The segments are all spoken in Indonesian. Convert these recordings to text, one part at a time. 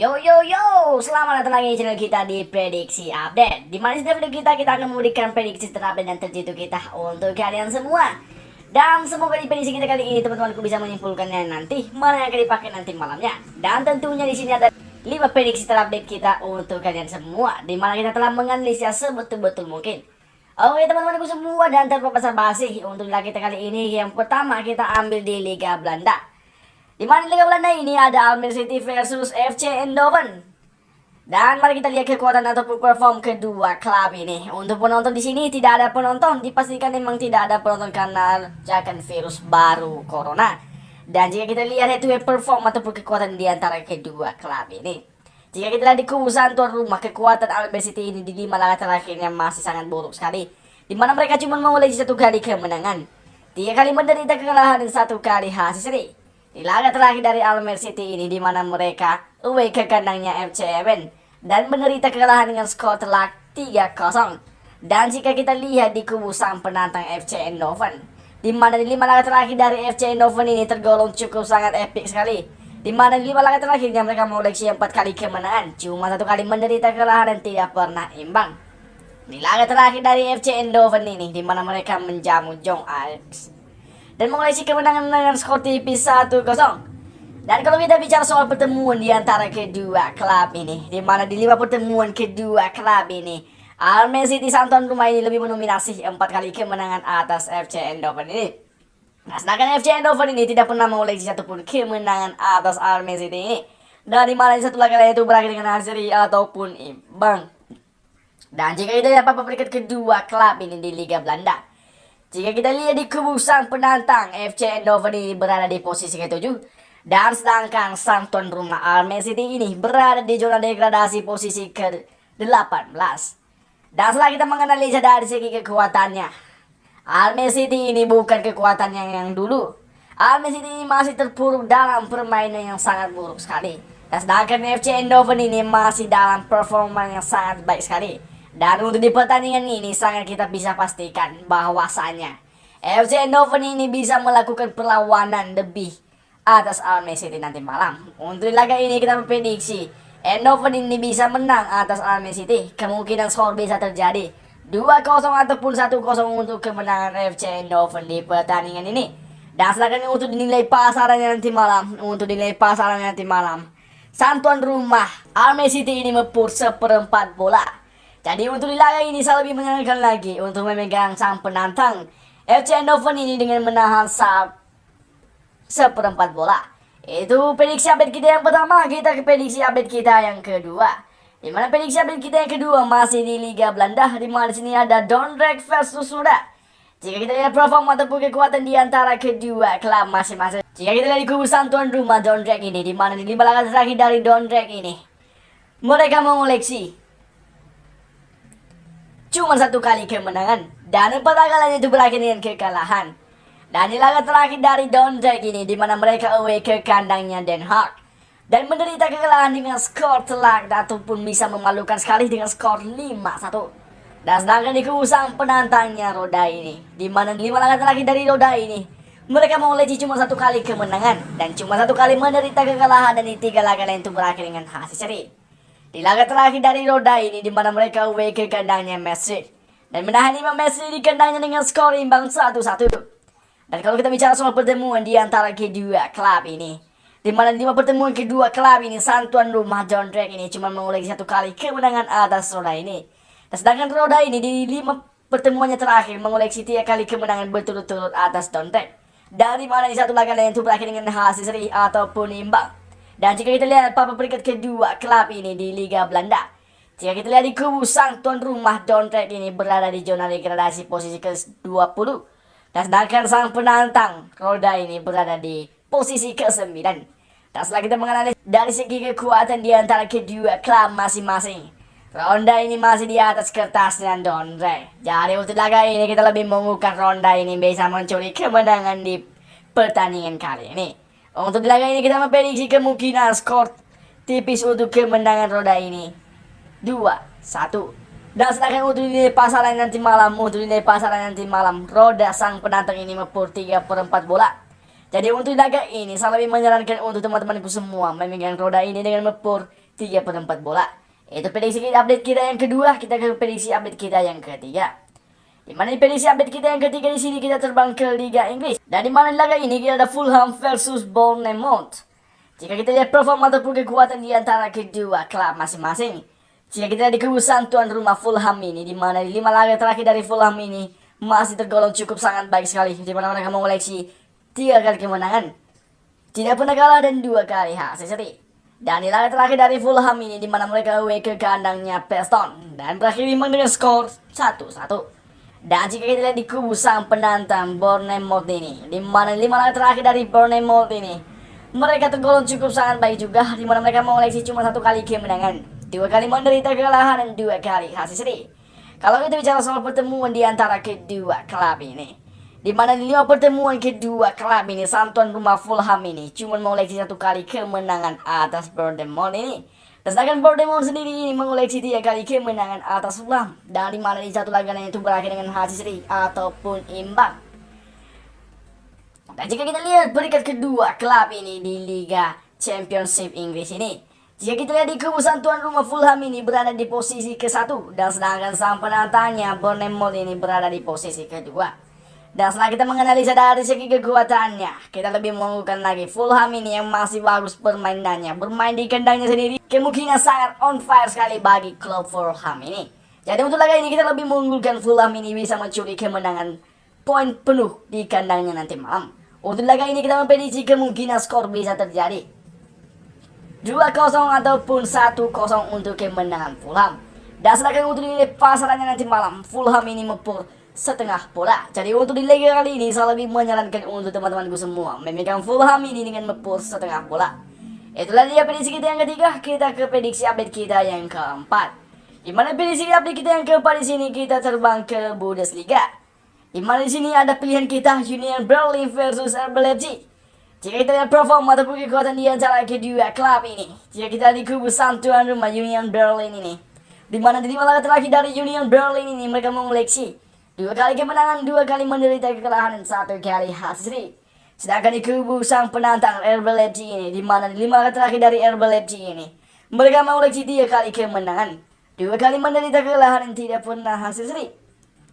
Yo yo yo, selamat datang lagi di channel kita di Prediksi Update. Di mana setiap video kita akan memberikan prediksi terupdate dan terjitu kita untuk kalian semua. Dan semoga di prediksi kita kali ini teman-temanku bisa menyimpulkannya nanti mana yang akan dipakai nanti malamnya. Dan tentunya di sini ada 5 prediksi terupdate kita untuk kalian semua, di mana kita telah menganalisa sebetul-betul mungkin. Oke teman-temanku semua, dan tanpa basa-basi untuk liga kita kali ini, yang pertama kita ambil di Liga Belanda. Di mana Liga Belanda ini ada Almere City versus FC Eindhoven. Dan mari kita lihat kekuatan ataupun perform kedua klub ini. Untuk penonton di sini tidak ada penonton, dipastikan memang tidak ada penonton karena akan virus baru corona. Dan jika kita lihat itu perform ataupun kekuatan di antara kedua klub ini, jika kita lihat di kubusan tuan rumah, kekuatan Almere City ini di 5 laga terakhirnya masih sangat buruk sekali. Di mana mereka cuma mengoleksi 1 kali kemenangan, 3 kali menderita kekalahan dan 1 kali hasil seri. Di laga terakhir dari Almere City ini, di mana mereka away ke kandangnya FC Emmen dan menderita kekalahan dengan skor telak 3-0. Dan jika kita lihat di kubu sang penantang FC Eindhoven, di mana di 5 laga terakhir dari FC Eindhoven ini tergolong cukup sangat epic sekali. Di mana di 5 laga terakhirnya mereka mengoleksi 4 kali kemenangan, cuma 1 kali menderita kekalahan dan tidak pernah imbang. Di laga terakhir dari FC Eindhoven ini, di mana mereka menjamu Jong Ajax dan mengoleksi kemenangan dengan skor tipis 1-0. Dan kalau kita bicara soal pertemuan di antara kedua klub ini, di mana di 5 pertemuan kedua klub ini, Almere City sang tuan rumah ini lebih mendominasi 4 kali kemenangan atas FC Eindhoven ini. Nah, sedangkan FC Eindhoven ini tidak pernah mengoleksi satupun kemenangan atas Almere City ini. Dan di mana satu laga itu berakhir dengan hasil seri ataupun imbang. Dan jika kita lihat peringkat kedua klub ini di Liga Belanda, jika kita lihat di kubu sang penantang, FC Eindhoven ini berada di posisi ke-7. Dan sedangkan sang tuan rumah Almere City ini berada di zona degradasi posisi ke-18. Dan setelah kita menganalisa dari segi kekuatannya, Almere City ini bukan kekuatannya yang dulu. Almere City ini masih terpuruk dalam permainan yang sangat buruk sekali. Dan sedangkan FC Eindhoven ini masih dalam performa yang sangat baik sekali. Dan untuk di pertandingan ini sangat kita bisa pastikan bahwasanya FC Eindhoven ini bisa melakukan perlawanan lebih atas Almere City nanti malam. Untuk di laga ini kita memprediksi Eindhoven ini bisa menang atas Almere City. Kemungkinan skor bisa terjadi 2-0 ataupun 1-0 untuk kemenangan FC Eindhoven di pertandingan ini. Dan sedangkan untuk dinilai pasarannya nanti malam, sang tuan rumah Almere City ini mepur 1/4 bola. Jadi untuk di laga ini saya lebih menyarankan lagi untuk memegang sang penantang FC Eindhoven ini dengan menahan 1/4 bola. Itu prediksi update kita yang pertama. Kita ke prediksi update kita yang kedua. Di mana prediksi update kita yang kedua masih di Liga Belanda, di mana sini ada Dordrecht versus Roda. Jika kita lihat performa ataupun kekuatan di antara kedua klub masing-masing, jika kita lihat di kubu sang tuan rumah Dordrecht ini, di mana di 5 laga terakhir dari Dordrecht ini mereka mengoleksi cuma 1 kali kemenangan dan 4 kali itu berakhir dengan kekalahan. Dan di laga terakhir dari Dordrecht ini, di mana mereka away ke kandangnya Den Haag dan menderita kekalahan dengan skor telak ataupun bisa memalukan sekali dengan skor 5-1. Dan sedangkan di kubu sang penantangnya Roda ini, di mana 5 laga terakhir dari Roda ini mereka mengoleksi cuma 1 kali kemenangan dan cuma 1 kali menderita kekalahan, dan di 3 laga lain itu berakhir dengan hasil seri. Di laga terakhir dari Roda ini, di mana mereka away ke kandangnya Messi dan menahan 5 Messi di kandangnya dengan skor imbang 1-1. Dan kalau kita bicara soal pertemuan di antara kedua klub ini, di mana 5 pertemuan kedua klub ini, sang tuan rumah Dordrecht ini cuma mengoleksi 1 kali kemenangan atas Roda ini. Dan sedangkan Roda ini di 5 pertemuannya terakhir mengoleksi 3 kali kemenangan berturut-turut atas Dordrecht. Dari mana di 1 laga lain itu berakhir dengan hasil seri ataupun imbang. Dan jika kita lihat peringkat kedua klub ini di Liga Belanda, jika kita lihat di kubu sang tuan rumah Dordrecht ini berada di zona degradasi posisi ke-20. Dan sedangkan sang penantang Roda ini berada di posisi ke-9. Dan setelah kita menganalisis dari segi kekuatan di antara kedua klub masing-masing, Roda ini masih di atas kertasnya Dordrecht. Jadi untuk laga ini kita lebih mengukur Roda ini bisa mencuri kemenangan di pertandingan kali ini. Untuk di laga ini kita memprediksi kemungkinan skor tipis untuk kemenangan Roda ini 2-1. Dan sedangkan untuk nilai pasaran nanti malam, Roda sang penantang ini mepur 3/4 bola. Jadi untuk laga ini saya lebih menyarankan untuk teman-temanku semua memegang Roda ini dengan mepur 3/4 bola. Itu prediksi update kita yang kedua, kita ke prediksi update kita yang ketiga. Di mana di prediksi update kita yang ketiga di sini kita terbang ke Liga Inggris. Dan di mana di laga ini kita ada Fulham versus Bournemouth. Jika kita lihat performa ataupun kekuatan di antara kedua klub masing-masing. Jika kita di kebusan tuan rumah Fulham ini, di mana di 5 laga terakhir dari Fulham ini masih tergolong cukup sangat baik sekali. Di mana mereka mengoleksi 3 kali kemenangan, tidak pernah kalah dan 2 kali hasil seri. Dan di laga terakhir dari Fulham ini, di mana mereka away ke kandangnya Preston dan berakhir imbang dengan skor 1-1. Dan jika kita lihat di kubu sang penantang Bournemouth ini, di mana 5 laga terakhir dari Bournemouth ini, mereka tergolong cukup sangat baik juga, di mana mereka mengoleksi cuma 1 kali kemenangan, 2 kali menderita kekalahan dan 2 kali hasil seri. Kalau kita bicara soal pertemuan di antara kedua klub ini, di mana di 5 pertemuan kedua klub ini, sang tuan rumah Fulham ini cuma mengoleksi 1 kali kemenangan atas Bournemouth ini. Sedangkan Bournemouth sendiri ini mengoleksi 3 kali kemenangan atas Fulham, dan di mana di satu laga itu berakhir dengan hasil seri ataupun imbang. Dan jika kita lihat peringkat kedua klub ini di Liga Championship Inggris ini, jika kita lihat di kubu sang tuan rumah Fulham ini berada di posisi ke-1, dan sedangkan sang penantangnya Bournemouth ini berada di posisi kedua. Dan setelah kita menganalisa dari segi kekuatannya, kita lebih mengunggulkan lagi Fulham ini yang masih bagus permainannya. Bermain di kandangnya sendiri kemungkinan sangat on fire sekali bagi klub Fulham ini. Jadi untuk laga ini kita lebih mengunggulkan Fulham ini bisa mencuri kemenangan poin penuh di kandangnya nanti malam. Untuk laga ini kita memprediksi kemungkinan skor bisa terjadi 2-0 ataupun 1-0 untuk kemenangan Fulham. Dan sedangkan untuk nilai pasarannya nanti malam, Fulham ini mempur setengah bola. Jadi untuk di laga kali ini saya lebih menyarankan untuk teman-temanku semua memegang Fulham ini dengan mempur setengah bola. Itulah dia prediksi kita yang ketiga. Kita ke prediksi update kita yang keempat. Di mana prediksi update kita yang keempat di sini kita terbang ke Bundesliga. Di mana di sini ada pilihan kita Union Berlin versus RB Leipzig. Jika kita lihat performa ataupun kekuatan di antara kedua klub ini, jika kita di kubu sang tuan rumah Union Berlin ini, di mana di 5 laga terakhir dari Union Berlin ini mereka mengoleksi 2 kali kemenangan, 2 kali menderita kekalahan, dan 1 kali hasil seri. Sedangkan di kubu sang penantang RB Leipzig ini, di mana di 5 laga terakhir dari RB Leipzig ini, mereka mengoleksi 3 kali kemenangan, 2 kali menderita kekalahan, dan tidak pernah hasil seri.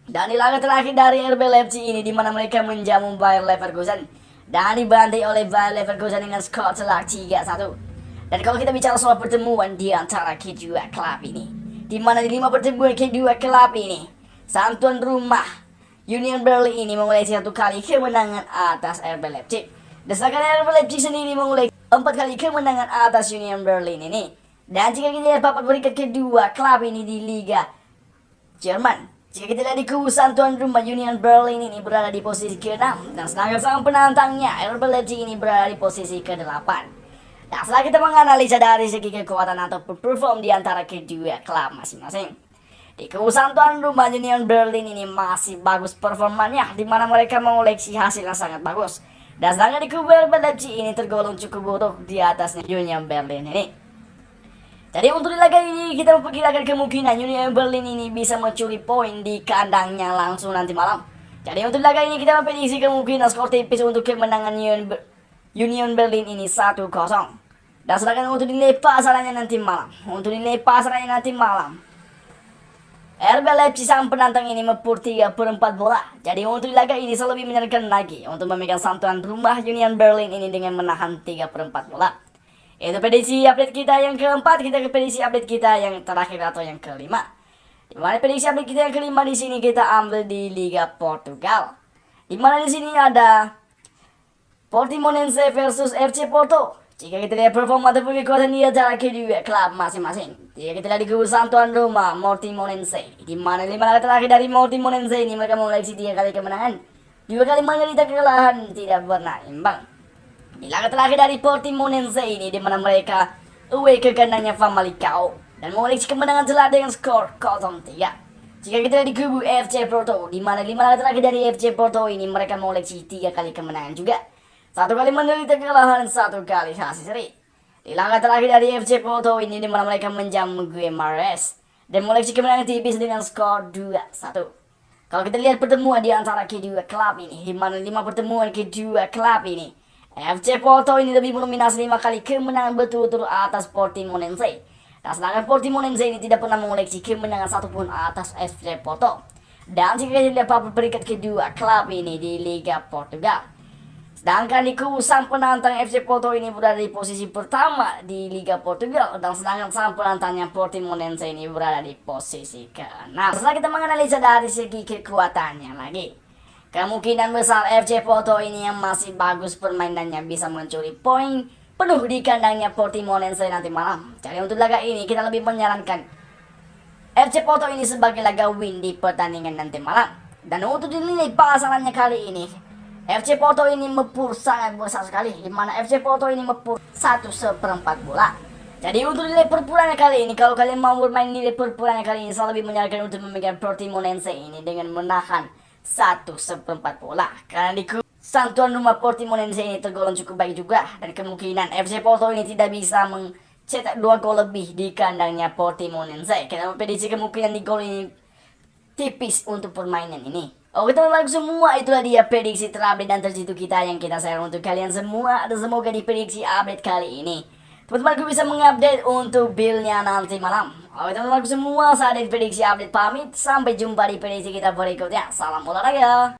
Dan di laga terakhir dari RB Leipzig ini, di mana mereka menjamu Bayer Leverkusen dan dibantai oleh Bayer Leverkusen dengan skor telak 3-1. Dan kalau kita bicara soal pertemuan di antara kedua klub ini, di mana di 5 pertemuan kedua klub ini, sang tuan rumah Union Berlin ini mengoleksi 1 kali kemenangan atas RB Leipzig. Dan sedangkan RB Leipzig sendiri mengoleksi 4 kali kemenangan atas Union Berlin ini. Dan jika kita lihat papan peringkat kedua klub ini di Liga Jerman, jika kita lihat di kubu sang tuan rumah Union Berlin ini berada di posisi ke-6, dan sedangkan sang penantangnya RB Leipzig ini berada di posisi ke-8. Dan setelah kita menganalisa dari segi kekuatan atau perform di antara kedua klub masing-masing, di kubu sang tuan rumah Union Berlin ini masih bagus performanya, di mana mereka mengoleksi hasil yang sangat bagus. Dan sedangkan di kubu RB Leipzig ini tergolong cukup buruk di atasnya Union Berlin ini. Jadi untuk di laga ini kita memperkirakan kemungkinan Union Berlin ini bisa mencuri poin di kandangnya langsung nanti malam. Jadi untuk di laga ini kita memprediksi kemungkinan skor tipis untuk kemenangan Union Berlin ini 1-0. Dan sedangkan untuk nilai pasarannya nanti malam, RB Leipzig sang penantang ini mempur 3/4 bola. Jadi untuk laga ini saya lebih menyarankan lagi untuk memegang sang tuan rumah Union Berlin ini dengan menahan 3/4 bola. Itu prediksi update kita yang keempat. Kita ke prediksi update kita yang terakhir atau yang kelima. Di mana prediksi update kita yang kelima di sini kita ambil di Liga Portugal. Di mana di sini ada Portimonense versus FC Porto. Jika kita lihat performa ataupun kekuatan di antara kedua klub masing-masing, jika kita lihat di kubu sang tuan rumah Portimonense, di mana 5 laga terakhir dari Portimonense ini mereka mengoleksi 3 kali kemenangan, 2 kali menderita kekalahan, tidak pernah imbang. Di laga terakhir dari Portimonense ini, di mana mereka away ke kandangnya Famalicão dan mengoleksi kemenangan telak dengan skor 0-3. Jika kita lihat di kubu FC Porto, di mana 5 laga terakhir dari FC Porto ini mereka mengoleksi 3 kali kemenangan juga, 1 kali menderita kekalahan, 1 kali hasil seri. Di laga terakhir dari FC Porto ini, di mana mereka menjamu Guimarães dan mengoleksi kemenangan tipis dengan skor 2-1. Kalau kita lihat pertemuan di antara kedua klub ini, di mana 5 pertemuan kedua klub ini, FC Porto ini lebih mendominasi 5 kali kemenangan berturut-turut atas Portimonense. Dan sedangkan Portimonense ini tidak pernah mengoleksi kemenangan satupun atas FC Porto. Dan jika kita lihat papan peringkat kedua klub ini di Liga Portugal. Sedangkan di kubu sang penantang FC Porto ini berada di posisi pertama di Liga Portugal. Dan sedangkan sang penantangnya Portimonense ini berada di posisi ke-6. Setelah kita menganalisa dari segi kekuatannya lagi, kemungkinan besar FC Porto ini yang masih bagus permainannya bisa mencuri poin penuh di kandangnya Portimonense nanti malam. Jadi untuk laga ini kita lebih menyarankan FC Porto ini sebagai laga win di pertandingan nanti malam. Dan untuk dinilai pasangannya kali ini, FC Porto ini mepur sangat besar sekali, di mana FC Porto ini mepur 1/4 bola. Jadi untuk nilai perpuranya kali ini, kalau kalian mau bermain nilai perpuranya kali ini, saya lebih menyarankan untuk memegang Portimonense ini dengan menahan 1/4 bola. Karena di sang tuan rumah Portimonense ini tergolong cukup baik juga, dan kemungkinan FC Porto ini tidak bisa mencetak 2 gol lebih di kandangnya Portimonense. Kita memprediksi kemungkinan di gol ini tipis untuk permainan ini. Oke teman-teman semua, itulah dia prediksi terupdate dan terjitu kita yang kita share untuk kalian semua. Dan semoga di prediksi update kali ini teman-teman bisa mengupdate untuk build-nya nanti malam. Oke teman-teman semua, saya dari prediksi update pamit. Sampai jumpa di prediksi kita berikutnya. Salam olahraga.